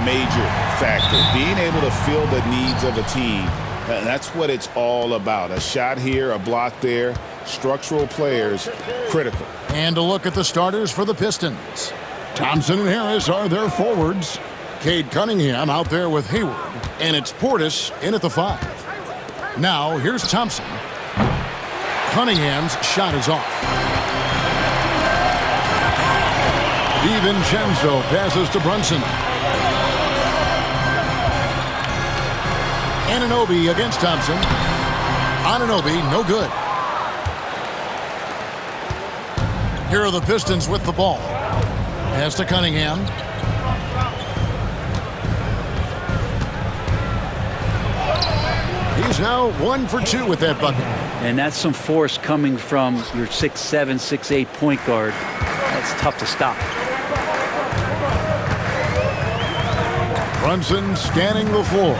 major factor. Being able to fill the needs of a team, that's what it's all about. A shot here, a block there, structural players, critical. And a look at the starters for the Pistons. Thompson and Harris are their forwards. Cade Cunningham out there with Hayward. And it's Portis in at the 5. Now, here's Thompson. Cunningham's shot is off. DiVincenzo passes to Brunson. Anunoby against Thompson. Anunoby, no good. Here are the Pistons with the ball. Pass to Cunningham. He's now 1 for 2 with that bucket. And that's some force coming from your 6'7", 6'8" point guard. That's tough to stop. Brunson scanning the floor.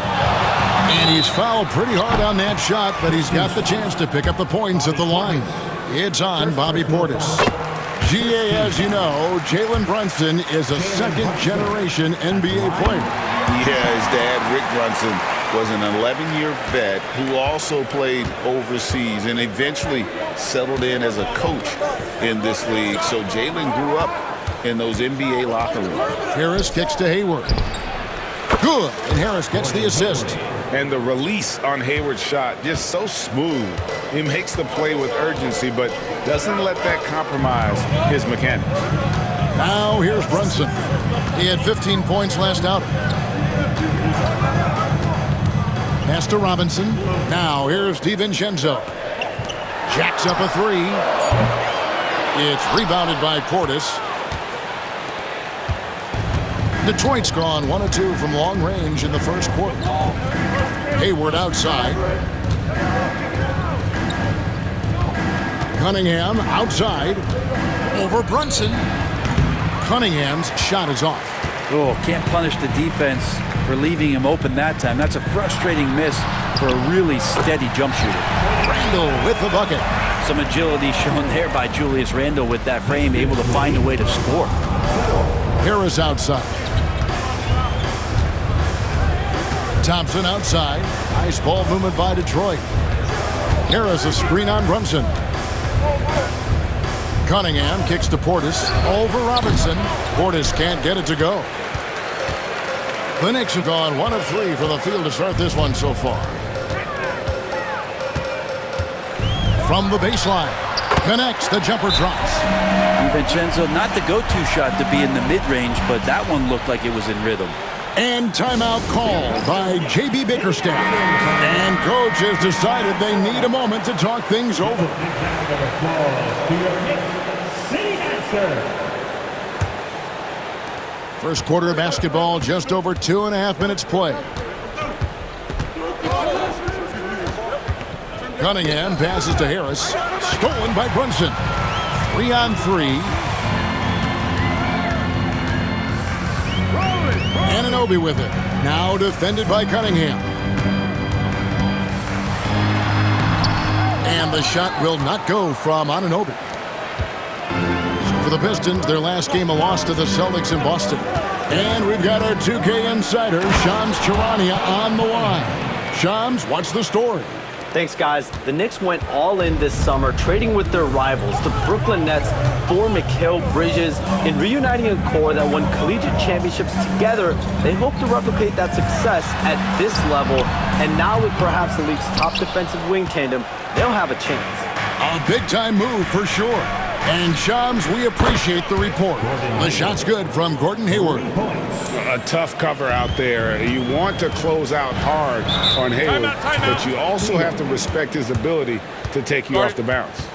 And he's fouled pretty hard on that shot, but he's got the chance to pick up the points at the line. It's on Bobby Portis. GA, as you know, Jalen Brunson is a second-generation NBA player. Yeah, his dad, Rick Brunson, was an 11-year vet who also played overseas and eventually settled in as a coach in this league. So Jalen grew up in those NBA locker rooms. Harris kicks to Hayward. Good, and Harris gets the assist. And the release on Hayward's shot, just so smooth. He makes the play with urgency, but doesn't let that compromise his mechanics. Now here's Brunson. He had 15 points last outing. Pass to Robinson. Now here's DiVincenzo. Jacks up a 3. It's rebounded by Portis. Detroit's gone 1 of 2 from long range in the first quarter. Hayward outside. Cunningham outside. Over Brunson. Cunningham's shot is off. Oh, can't punish the defense for leaving him open that time. That's a frustrating miss for a really steady jump shooter. Randle with the bucket. Some agility shown there by Julius Randle with that frame, able to find a way to score. Harris outside. Thompson outside. Nice ball movement by Detroit. Harris a screen on Brunson. Cunningham kicks to Portis. Over Robinson. Portis can't get it to go. The Knicks have gone 1 of 3 for the field to start this one so far. From the baseline. Connects. The jumper drops. DiVincenzo, not the go-to shot to be in the mid-range, but that one looked like it was in rhythm. And timeout called by J.B. Bickerstaff. And coach has decided they need a moment to talk things over. First quarter of basketball, just over 2.5 minutes play. Cunningham passes to Harris. Stolen by Brunson. 3-on-3. Anunoby with it. Now defended by Cunningham. And the shot will not go from Anunoby. So for the Pistons, their last game a loss to the Celtics in Boston. And we've got our 2K insider, Shams Charania, on the line. Shams, what's the story? Thanks, guys. The Knicks went all in this summer, trading with their rivals, the Brooklyn Nets, for Mikal Bridges, and reuniting a core that won collegiate championships together. They hope to replicate that success at this level, and now with perhaps the league's top defensive wing tandem, they'll have a chance. A big-time move for sure. And Shams, we appreciate the report. The shot's good from Gordon Hayward. A tough cover out there. You want to close out hard on Hayward, but you also have to respect his ability to take you off the bounce.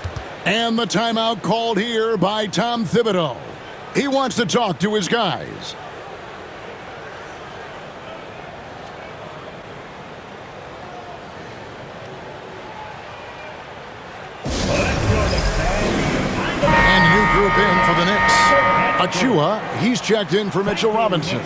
And the timeout called here by Tom Thibodeau. He wants to talk to his guys. Group in for the Knicks. Achua, he's checked in for Mitchell Robinson.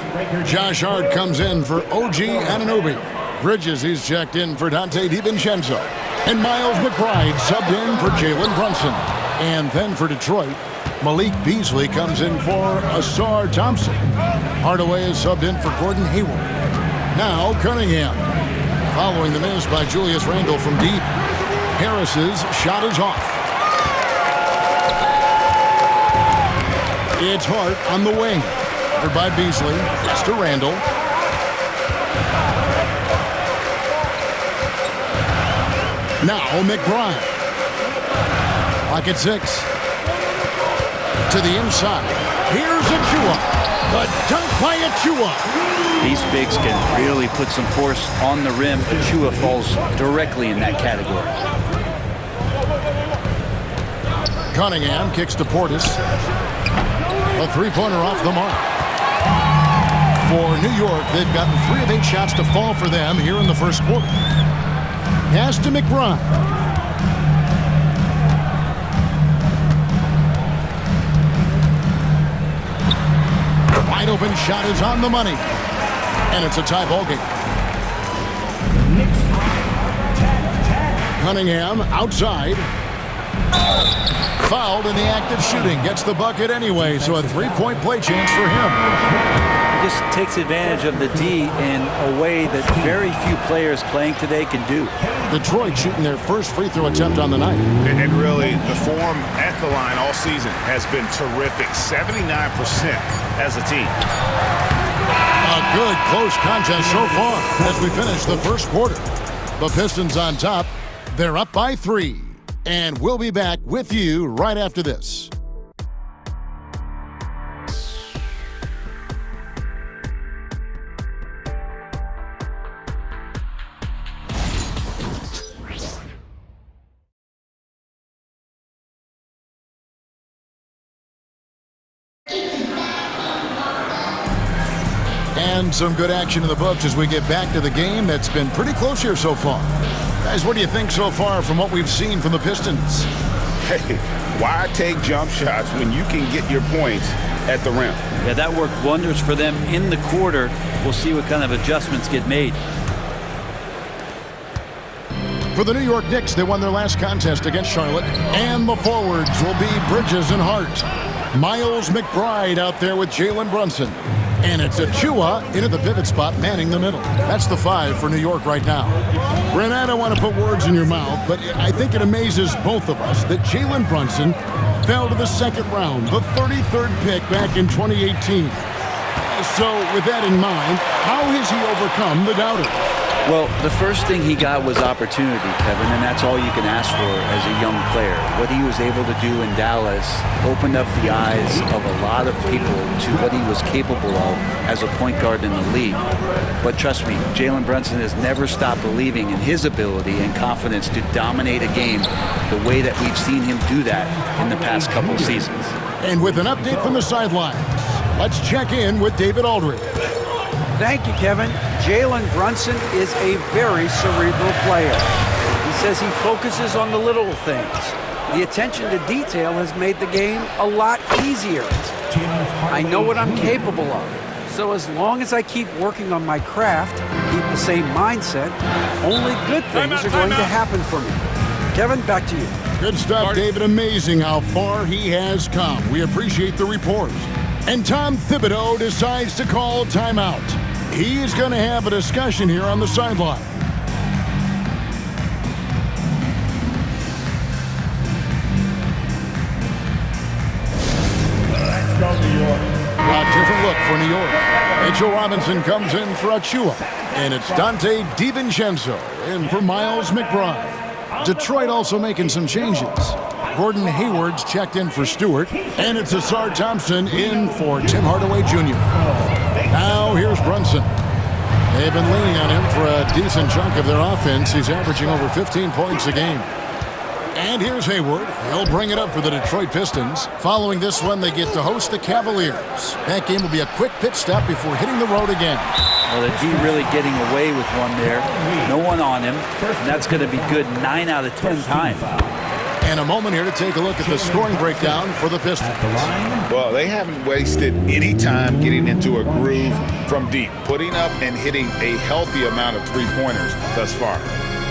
Josh Hart comes in for OG Anunoby. Bridges, he's checked in for Dante DiVincenzo. And Miles McBride subbed in for Jalen Brunson. And then for Detroit, Malik Beasley comes in for Asar Thompson. Hardaway is subbed in for Gordon Hayward. Now Cunningham. Following the miss by Julius Randle from deep. Harris's shot is off. It's Hart on the wing. Covered by Beasley. It's to Randle. Now McBride. Clock at 6. To the inside. Here's Achua. The dunk by Achua. These bigs can really put some force on the rim. Achua falls directly in that category. Cunningham kicks to Portis. A three-pointer off the mark. For New York, they've gotten 3 of 8 shots to fall for them here in the first quarter. Pass to McBride. Wide open shot is on the money. And it's a tie ball game. Cunningham outside. Fouled in the act of shooting. Gets the bucket anyway, so a 3-point play chance for him. He just takes advantage of the D in a way that very few players playing today can do. Detroit shooting their first free throw attempt on the night. And really, the form at the line all season has been terrific. 79% as a team. A good close contest so far as we finish the first quarter. The Pistons on top. They're up by 3. And we'll be back with you right after this. And some good action in the books as we get back to the game that's been pretty close here so far. Guys, what do you think so far from what we've seen from the Pistons? Hey, why take jump shots when you can get your points at the rim? Yeah, that worked wonders for them in the quarter. We'll see what kind of adjustments get made. For the New York Knicks, they won their last contest against Charlotte. And the forwards will be Bridges and Hart. Miles McBride out there with Jalen Brunson. And it's Achua into the pivot spot, manning the middle. That's the 5 for New York right now. Brent, I don't want to put words in your mouth, but I think it amazes both of us that Jalen Brunson fell to the second round, the 33rd pick back in 2018. So with that in mind, how has he overcome the doubter? Well, the first thing he got was opportunity, Kevin, and that's all you can ask for as a young player. What he was able to do in Dallas opened up the eyes of a lot of people to what he was capable of as a point guard in the league. But trust me, Jalen Brunson has never stopped believing in his ability and confidence to dominate a game the way that we've seen him do that in the past couple of seasons. And with an update from the sidelines, let's check in with David Aldridge. Thank you, Kevin. Jalen Brunson is a very cerebral player. He says he focuses on the little things. The attention to detail has made the game a lot easier. I know what I'm capable of. So as long as I keep working on my craft, keep the same mindset, only good things are going to happen for me. Kevin, back to you. Good stuff, David. Amazing how far he has come. We appreciate the report. And Tom Thibodeau decides to call timeout. He is going to have a discussion here on the sideline. Let's go, New York. A different look for New York. Mitchell Robinson comes in for Achua. And it's Dante DiVincenzo in for Miles McBride. Detroit also making some changes. Gordon Hayward's checked in for Stewart. And it's Asar Thompson in for Tim Hardaway Jr. Now here's Brunson. They've been leaning on him for a decent chunk of their offense. He's averaging over 15 points a game. And here's Hayward. He'll bring it up for the Detroit Pistons. Following this one, they get to host the Cavaliers. That game will be a quick pit stop before hitting the road again. Well, the D really getting away with one there. No one on him. And that's going to be good 9 out of 10 times. And a moment here to take a look at the scoring breakdown for the Pistons. Well, they haven't wasted any time getting into a groove from deep, putting up and hitting a healthy amount of three-pointers thus far.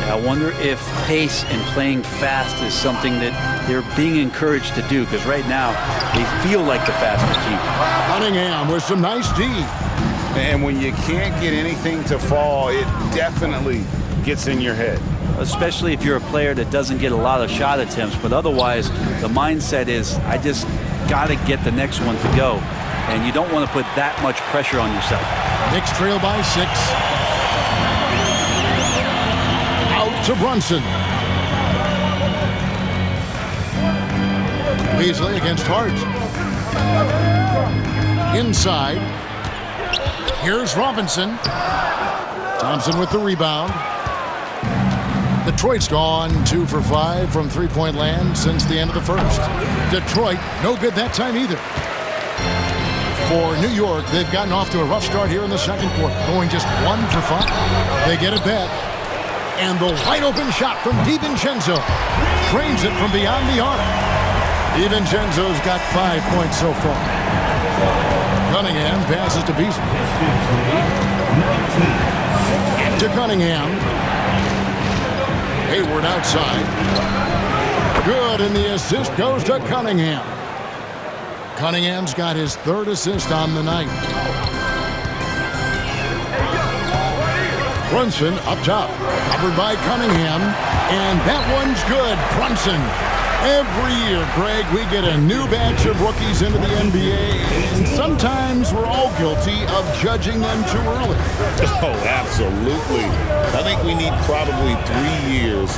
I wonder if pace and playing fast is something that they're being encouraged to do, because right now they feel like the faster team. Cunningham with some nice D. And when you can't get anything to fall, it definitely gets in your head. Especially if you're a player that doesn't get a lot of shot attempts, but otherwise the mindset is, I just got to get the next one to go. And you don't want to put that much pressure on yourself. Knicks trail by 6. Out to Brunson. Beasley against Hart. Inside. Here's Robinson. Thompson with the rebound. Detroit's gone 2 for 5 from three-point land since the end of the first. Detroit, no good that time either. For New York, they've gotten off to a rough start here in the second quarter, going just 1 for 5. They get it back. And the wide-open shot from DiVincenzo trains it from beyond the arc. DiVincenzo's got 5 points so far. Cunningham passes to Beasley. To Cunningham. Hayward outside. Good, and the assist goes to Cunningham. Cunningham's got his 3rd assist on the night. Brunson up top, covered by Cunningham, and that one's good. Brunson. Every year, Greg, we get a new batch of rookies into the NBA, and sometimes we're all guilty of judging them too early. Oh, absolutely. I think we need probably 3 years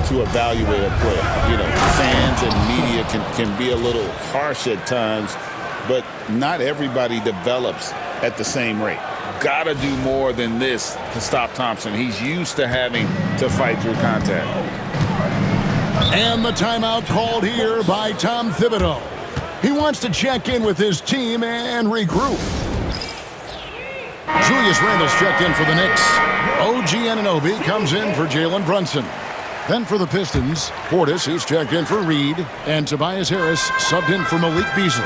to evaluate a player. You know, fans and media can be a little harsh at times, but not everybody develops at the same rate. Gotta do more than this to stop Thompson. He's used to having to fight through contact. And the timeout called here by Tom Thibodeau. He wants to check in with his team and regroup. Julius Randle's checked in for the Knicks. OG Anunoby comes in for Jalen Brunson. Then for the Pistons, Portis, who's checked in for Reed, and Tobias Harris subbed in for Malik Beasley.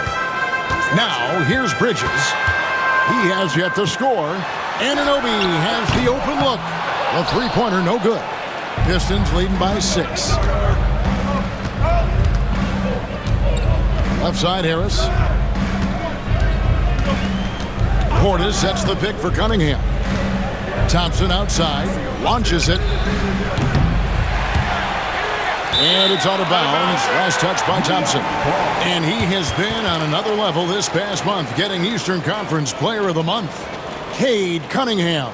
Now, here's Bridges. He has yet to score. Anunoby has the open look. The three-pointer no good. Pistons leading by 6. Left side, Harris. Portis sets the pick for Cunningham. Thompson outside, launches it. And it's out of bounds. Last touch by Thompson. And he has been on another level this past month, getting Eastern Conference Player of the Month. Cade Cunningham.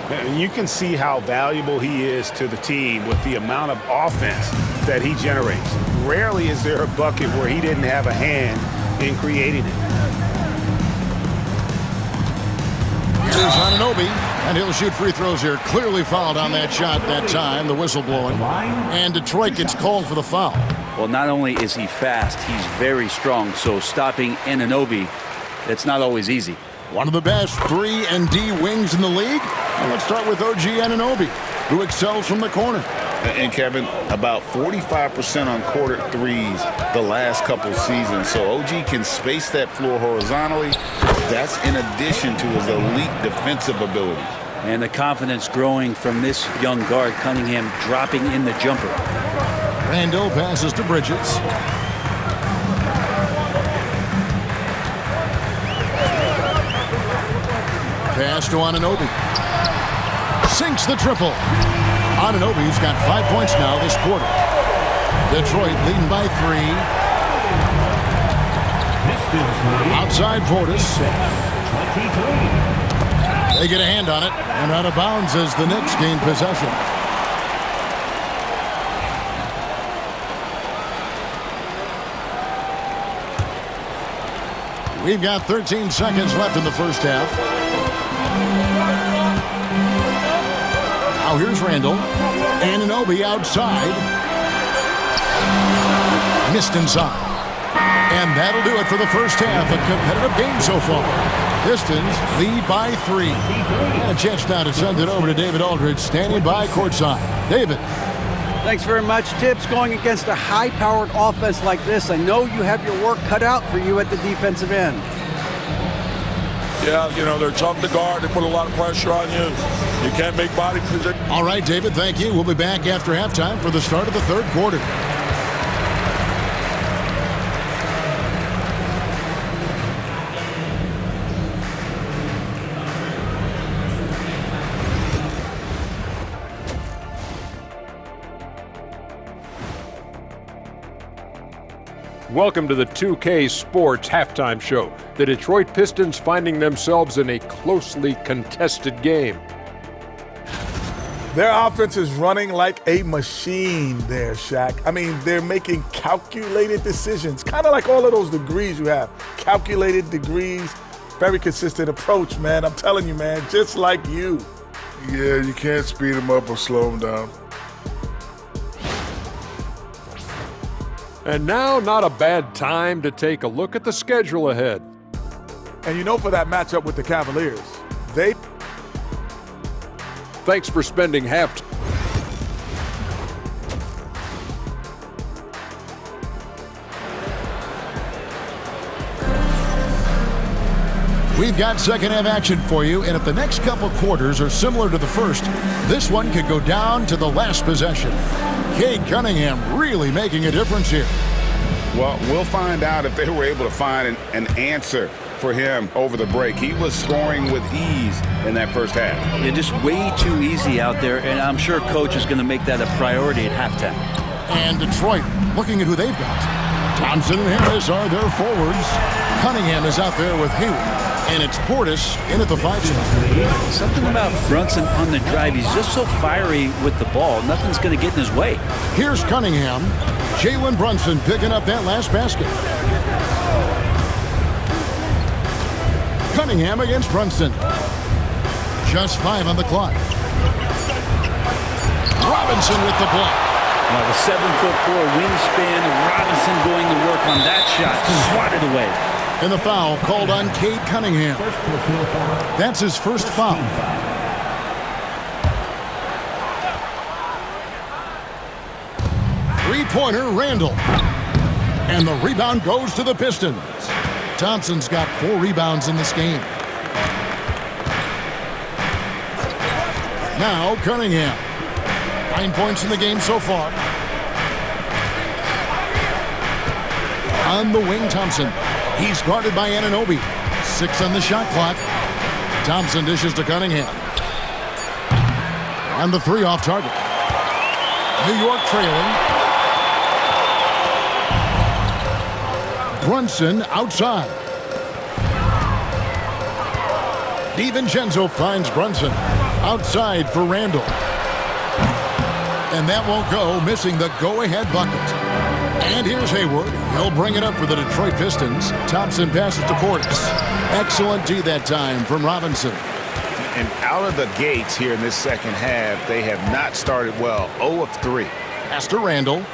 And you can see how valuable he is to the team with the amount of offense that he generates. Rarely is there a bucket where he didn't have a hand in creating it. Here's Anunoby, and he'll shoot free throws here. Clearly fouled on that shot that time, the whistle blowing. And Detroit gets called for the foul. Well, not only is he fast, he's very strong, so stopping Anunoby, it's not always easy. One of the best 3 and D wings in the league. And let's start with OG Anunoby, who excels from the corner. And Kevin, about 45% on quarter threes the last couple seasons. So OG can space that floor horizontally. That's in addition to his elite defensive ability. And the confidence growing from this young guard, Cunningham, dropping in the jumper. Randle passes to Bridges. Pass to Anunoby. Sinks the triple. Anunoby's got 5 points now this quarter. Detroit leading by 3. Outside Portis. They get a hand on it, and out of bounds as the Knicks gain possession. We've got 13 seconds left in the first half. Now here's Randle. Anunoby outside. Missed inside. And that'll do it for the first half. A competitive game so far. Pistons lead by 3. And a chance now to send it over to David Aldridge, standing by courtside. David. Thanks very much, Tibbs. Going against a high-powered offense like this, I know you have your work cut out for you at the defensive end. Yeah, you know, they're tough to guard. They put a lot of pressure on you. You can't make body position. All right, David, thank you. We'll be back after halftime for the start of the third quarter. Welcome to the 2K Sports Halftime Show. The Detroit Pistons finding themselves in a closely contested game. Their offense is running like a machine there, Shaq. I mean, they're making calculated decisions, kind of like all of those degrees you have. Calculated degrees, very consistent approach, man. I'm telling you, man, just like you. Yeah, you can't speed them up or slow them down. And now, not a bad time to take a look at the schedule ahead. And you know, for that matchup with the Cavaliers, Thanks for spending half. We've got second half action for you, and if the next couple quarters are similar to the first, this one could go down to the last possession. Cade Cunningham really making a difference here. Well, we'll find out if they were able to find an answer for him over the break. He was scoring with ease in that first half. Yeah, just way too easy out there, and I'm sure coach is going to make that a priority at halftime. And Detroit looking at who they've got. Thompson and Harris are their forwards. Cunningham is out there with Hayward. And it's Portis in at the 5 spot. Something about Brunson on the drive. He's just so fiery with the ball. Nothing's going to get in his way. Here's Cunningham. Jalen Brunson picking up that last basket. Cunningham against Brunson. Just 5 on the clock. Robinson with the block. Well, the 7'4" wingspan. Robinson going to work on that shot. Swatted away. And the foul called on Cade Cunningham. That's his first foul. Three-pointer, Randall. And the rebound goes to the Pistons. Thompson's got 4 rebounds in this game. Now Cunningham. 9 points in the game so far. On the wing, Thompson. He's guarded by Anunoby. 6 on the shot clock. Thompson dishes to Cunningham. On the 3 off target. New York trailing. Brunson outside. DiVincenzo finds Brunson. Outside for Randall. And that won't go, missing the go-ahead bucket. And here's Hayward. He'll bring it up for the Detroit Pistons. Thompson passes to Portis. Excellent D that time from Robinson. And out of the gates here in this second half, they have not started well. 0 of 3. Pass to Randall.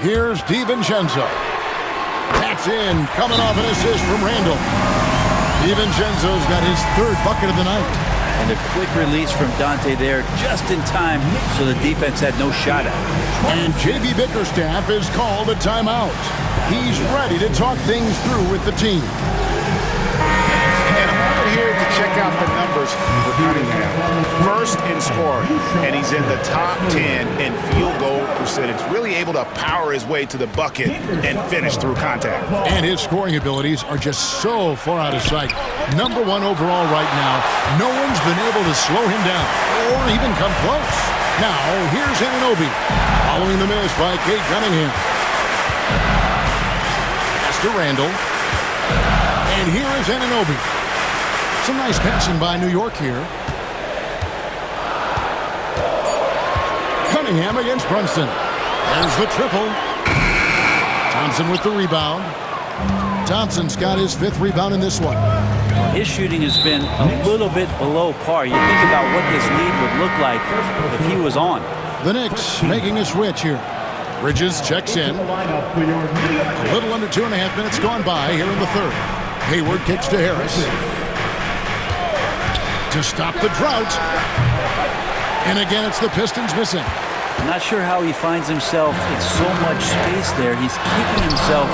Here's DiVincenzo. That's in. Coming off an assist from Randall. DiVincenzo's got his 3rd bucket of the night. And a quick release from Dante there just in time so the defense had no shot at it. And J.B. Bickerstaff is called a timeout. He's ready to talk things through with the team. And I'm here to check out the numbers for Cunningham. First in scoring, and he's in the top 10 in field goal percentage. Really able to power his way to the bucket and finish through contact. And his scoring abilities are just so far out of sight. Number 1 overall right now. No one's been able to slow him down or even come close. Now, here's Anunoby. Following the miss by Cade Cunningham. Pass to Randall. And here is Anunoby. Some nice passing by New York here. Cunningham against Brunson. There's the triple. Thompson with the rebound. Thompson's got his 5th rebound in this one. His shooting has been a little bit below par. You think about what this lead would look like if he was on. The Knicks making a switch here. Bridges checks in. A little under 2.5 minutes gone by here in the 3rd. Hayward kicks to Harris. To stop the drought. And again, it's the Pistons missing. I'm not sure how he finds himself in so much space there. He's kicking himself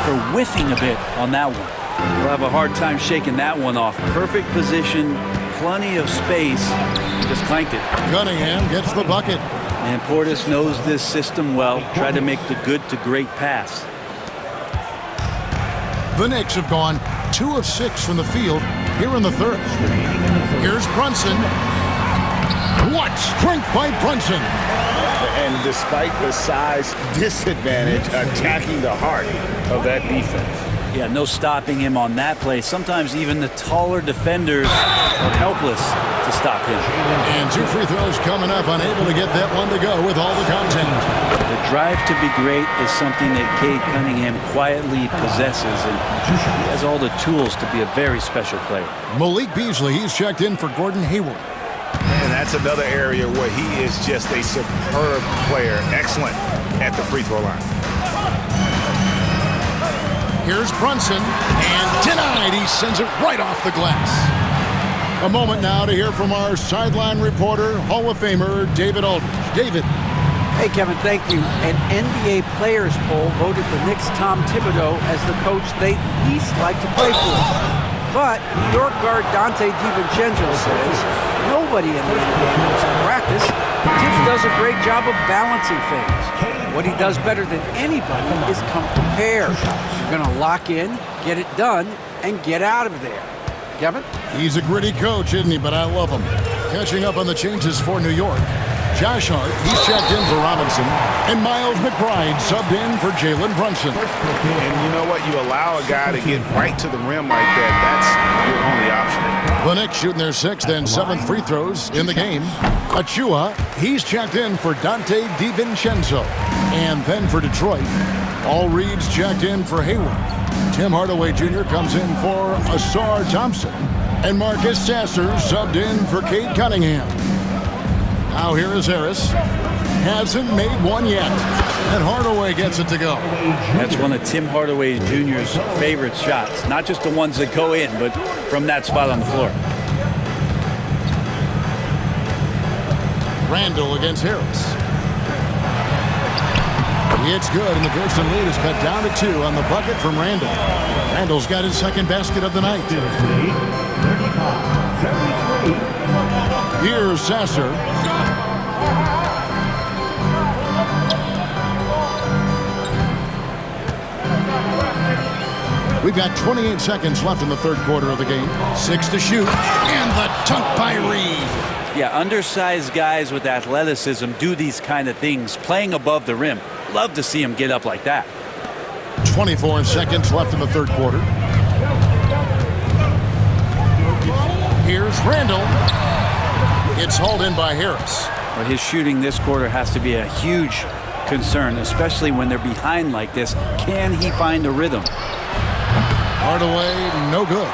for whiffing a bit on that one. We'll have a hard time shaking that one off. Perfect position, plenty of space. Just clanked it. Cunningham gets the bucket. And Portis knows this system well. Try to make the good to great pass. The Knicks have gone 2 of 6 from the field here in the third. Here's Brunson. What strength by Brunson. And despite the size disadvantage, attacking the heart of that defense. Yeah, no stopping him on that play. Sometimes even the taller defenders are helpless to stop him. And 2 free throws coming up, unable to get that one to go with all the content. The drive to be great is something that Cade Cunningham quietly possesses, and he has all the tools to be a very special player. Malik Beasley, he's checked in for Gordon Hayward. And that's another area where he is just a superb player. Excellent at the free throw line. Here's Brunson, and denied. He sends it right off the glass. A moment now to hear from our sideline reporter, Hall of Famer David Aldridge. David. Hey, Kevin, thank you. An NBA players poll voted the Knicks' Tom Thibodeau as the coach they least like to play for. But New York guard Dante DiVincenzo says nobody in the NBA knows in practice. Tibbs does a great job of balancing things. What he does better than anybody is come prepared. You're going to lock in, get it done, and get out of there. Kevin? He's a gritty coach, isn't he? But I love him. Catching up on the changes for New York. Josh Hart, he's checked in for Robinson. And Miles McBride subbed in for Jalen Brunson. And you know what? You allow a guy to get right to the rim like that. That's your only option. The Knicks shooting their 6th and 7th free throws in the game. Achua, he's checked in for Dante DiVincenzo. And then for Detroit, All Reed's checked in for Hayward. Tim Hardaway Jr. comes in for Asar Thompson. And Marcus Sasser subbed in for Cade Cunningham. Now here is Harris. Hasn't made one yet. And Hardaway gets it to go. That's one of Tim Hardaway Jr.'s favorite shots. Not just the ones that go in, but from that spot on the floor. Randall against Harris. It's good, and the Pistons lead is cut down to 2 on the bucket from Randall. Randall's got his 2nd basket of the night. Here's Sasser. We've got 28 seconds left in the third quarter of the game. 6 to shoot, and the dunk by Reed. Yeah, undersized guys with athleticism do these kind of things, playing above the rim. Love to see him get up like that. 24 seconds left in the third quarter. Here's Randall. It's hauled in by Harris. Well, his shooting this quarter has to be a huge concern, especially when they're behind like this. Can he find a rhythm? Hardaway, no good.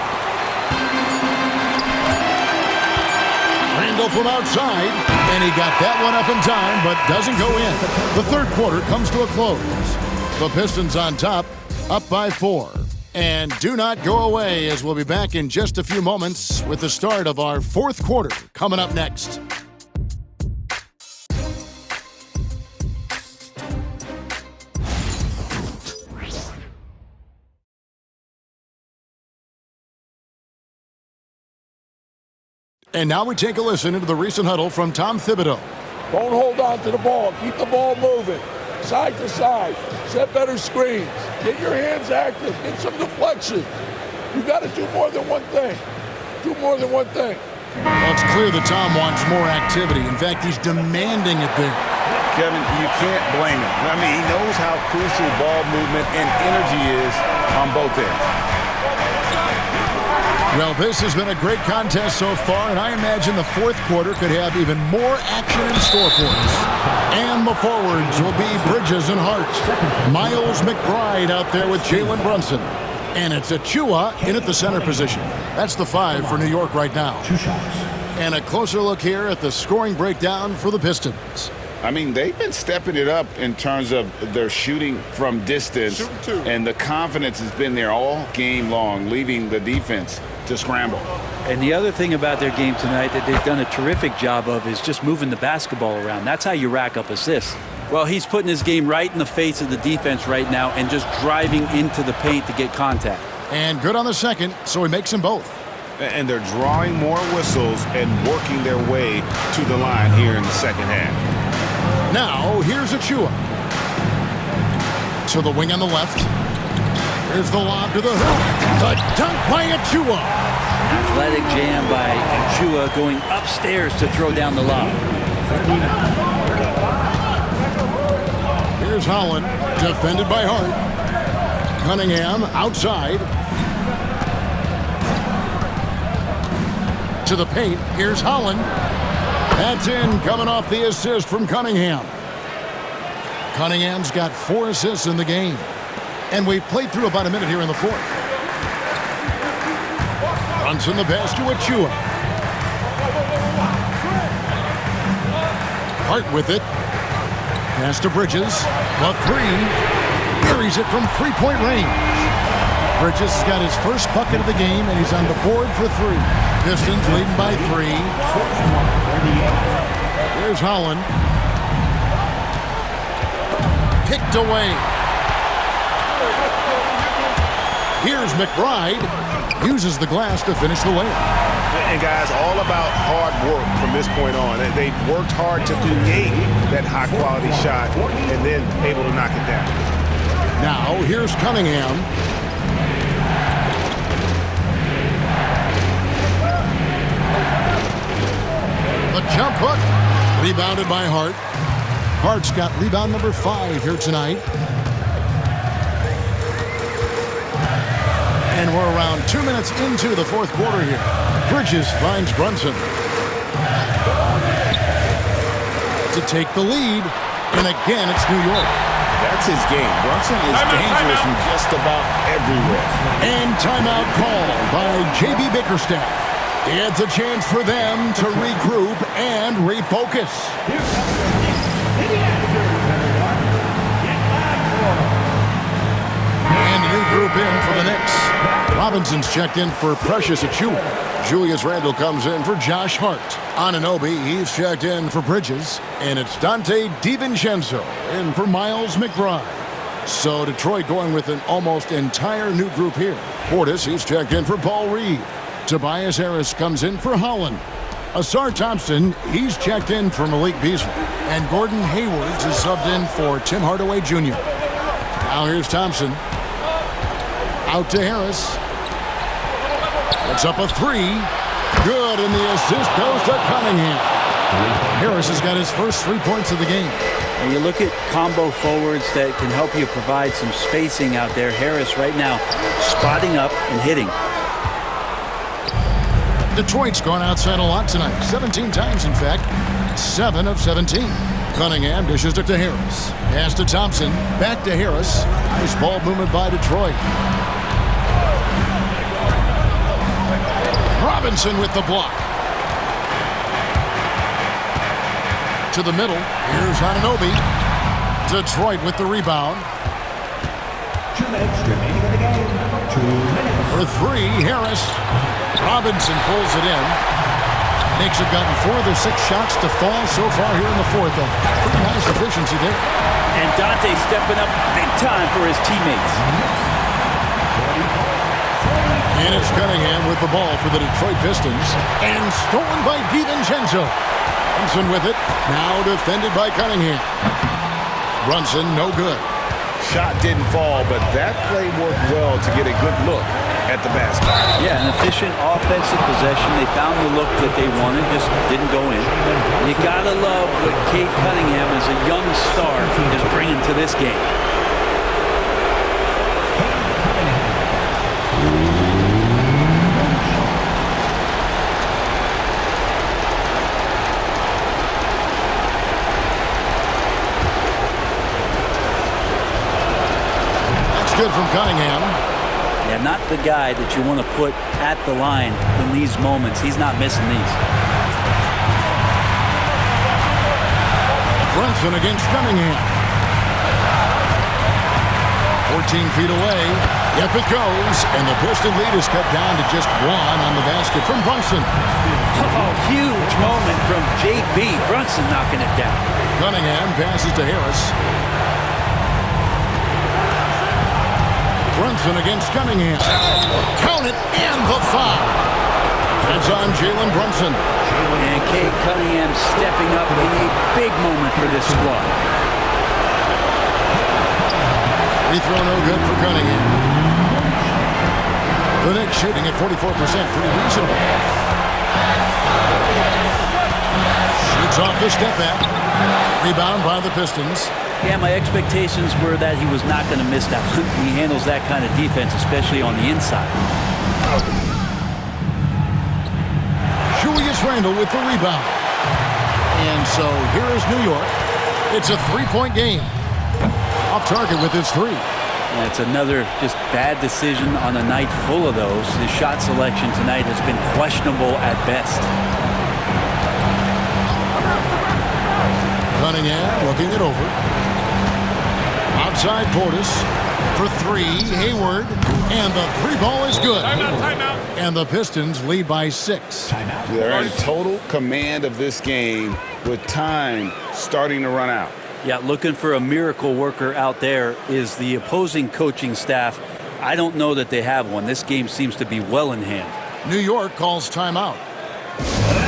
Randall from outside, and he got that one up in time, but doesn't go in. The third quarter comes to a close. The Pistons on top, up by 4. And do not go away, as we'll be back in just a few moments with the start of our fourth quarter coming up next. And now we take a listen into the recent huddle from Tom Thibodeau. Don't hold on to the ball. Keep the ball moving. Side to side. Set better screens. Get your hands active. Get some deflection. You got to do more than one thing. Do more than one thing. Well, it's clear that Tom wants more activity. In fact, he's demanding it there. Kevin, you can't blame him. I mean, he knows how crucial ball movement and energy is on both ends. Well, this has been a great contest so far, and I imagine the fourth quarter could have even more action in store for us. And the forwards will be Bridges and Hart. Miles McBride out there with Jalen Brunson. And it's Achua in at the center position. That's the 5 for New York right now. And a closer look here at the scoring breakdown for the Pistons. I mean, they've been stepping it up in terms of their shooting from distance, and the confidence has been there all game long, leaving the defense to scramble. And the other thing about their game tonight that they've done a terrific job of is just moving the basketball around. That's how you rack up assists. Well, he's putting his game right in the face of the defense right now and just driving into the paint to get contact. And good on the second, so he makes them both. And they're drawing more whistles and working their way to the line here in the second half. Now, here's Achua. To the wing on the left. Here's the lob to the hoop. The dunk by Achua. Athletic jam by Achua going upstairs to throw down the lob. Here's Holland, defended by Hart. Cunningham outside. To the paint. Here's Holland. That's in, coming off the assist from Cunningham. Cunningham's got 4 assists in the game. And we've played through about a minute here in the fourth. Brunson the pass to Achua. Hart with it. Pass to Bridges. The 3. Buries it from three-point range. Bridges has got his first bucket of the game, and he's on the board for 3. Pistons leading by 3. Here's Holland. Picked away. Here's McBride. Uses the glass to finish the layup. And guys, all about hard work from this point on. They've worked hard to create that high-quality shot and then able to knock it down. Now, here's Cunningham. The jump hook. Rebounded by Hart. Hart's got rebound number 5 here tonight. And we're around 2 minutes into the fourth quarter here. Bridges finds Brunson to take the lead. And again, it's New York. That's his game. Brunson is dangerous from just about everywhere. And timeout called by J.B. Bickerstaff. It's a chance for them to regroup and refocus. And new group in for the Knicks. Robinson's checked in for Precious Achua. Julius Randle comes in for Josh Hart. Anunoby, he's checked in for Bridges. And it's Dante DiVincenzo in for Miles McBride. So Detroit going with an almost entire new group here. Portis, he's checked in for Paul Reed. Tobias Harris comes in for Holland. Asar Thompson, he's checked in for Malik Beasley. And Gordon Haywards is subbed in for Tim Hardaway Jr. Now here's Thompson. Out to Harris. It's up a 3. Good, and the assist goes to Cunningham. Harris has got his first 3 points of the game. And you look at combo forwards that can help you provide some spacing out there. Harris right now spotting up and hitting. Detroit's gone outside a lot tonight. 17 times, in fact. 7 of 17. Cunningham dishes it to Harris. Pass to Thompson. Back to Harris. Nice ball movement by Detroit. Robinson with the block. To the middle. Here's Anunoby. Detroit with the rebound. 2 minutes remaining in the game. 2 minutes. For 3, Harris. Robinson pulls it in. Knicks have gotten 4 of their 6 shots to fall so far here in the fourth. Pretty nice efficiency there. And Dante stepping up big time for his teammates. And it's Cunningham with the ball for the Detroit Pistons. And stolen by DiVincenzo. Brunson with it. Now defended by Cunningham. Brunson, no good. Shot didn't fall, but that play worked well to get a good look at the basket. Yeah, an efficient offensive possession. They found the look that they wanted, just didn't go in. You gotta love what Cade Cunningham, as a young star, is bringing to this game. Good from Cunningham. Yeah, not the guy that you want to put at the line in these moments. He's not missing these. Brunson against Cunningham. 14 feet away. Yep, it goes. And the Piston lead is cut down to just 1 on the basket from Brunson. Oh, huge moment from J.B. Brunson knocking it down. Cunningham passes to Harris. Brunson against Cunningham. Count it, and the foul. That's on Jalen Brunson. And Cade Cunningham stepping up in a big moment for this squad. Free throw no good for Cunningham. The Knicks shooting at 44%, pretty reasonable. Shoots off the step back. Rebound by the Pistons. Yeah, my expectations were that he was not going to miss that one. He handles that kind of defense, especially on the inside. Julius Randle with the rebound. And so here is New York. It's a three-point game. Off target with his three. And it's another just bad decision on a night full of those. His shot selection tonight has been questionable at best. Cunningham looking it over. Outside Portis for three. Hayward. And the three ball is good. Timeout. And the Pistons lead by 6. They're in total command of this game with time starting to run out. Yeah, looking for a miracle worker out there is the opposing coaching staff. I don't know that they have one. This game seems to be well in hand. New York calls timeout.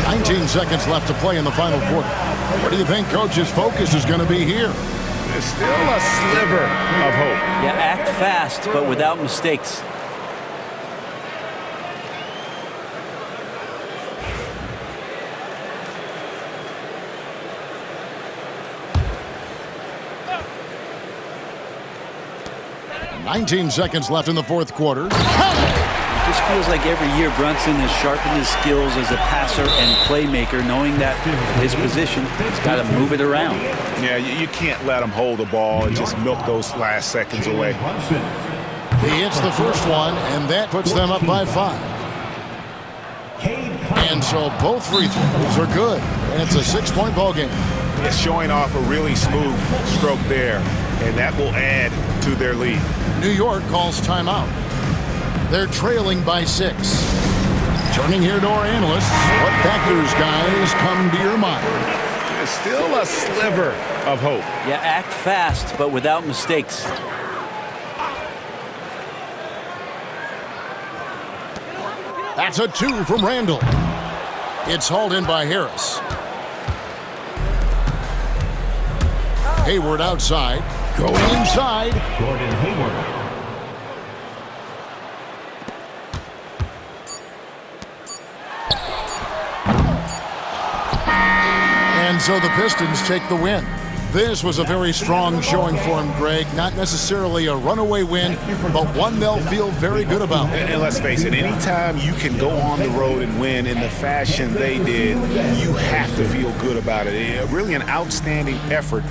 19 seconds left to play in the final quarter. What do you think Coach's focus is going to be here? There's still a sliver of hope. Yeah, act fast, but without mistakes. "19 seconds left in the fourth quarter. It just feels like every year Brunson has sharpened his skills as a passer and playmaker, knowing that his position, he's got to move it around. Yeah, you can't let him hold the ball and just milk those last seconds away. He hits the first one, and that puts them up by 5. And so both free throws are good, and it's a 6-point ball game. It's showing off a really smooth stroke there, and that will add to their lead. New York calls timeout. They're trailing by 6. Turning here to our analysts, what factors, guys, come to your mind? There's still a sliver of hope. Yeah, act fast, but without mistakes. That's a 2 from Randle. It's hauled in by Harris. Hayward outside. Going inside. Gordon Hayward. And so the Pistons take the win. This was a very strong showing for him, Greg. Not necessarily a runaway win, but one they'll feel very good about. And let's face it, anytime you can go on the road and win in the fashion they did, you have to feel good about it. Really an outstanding effort.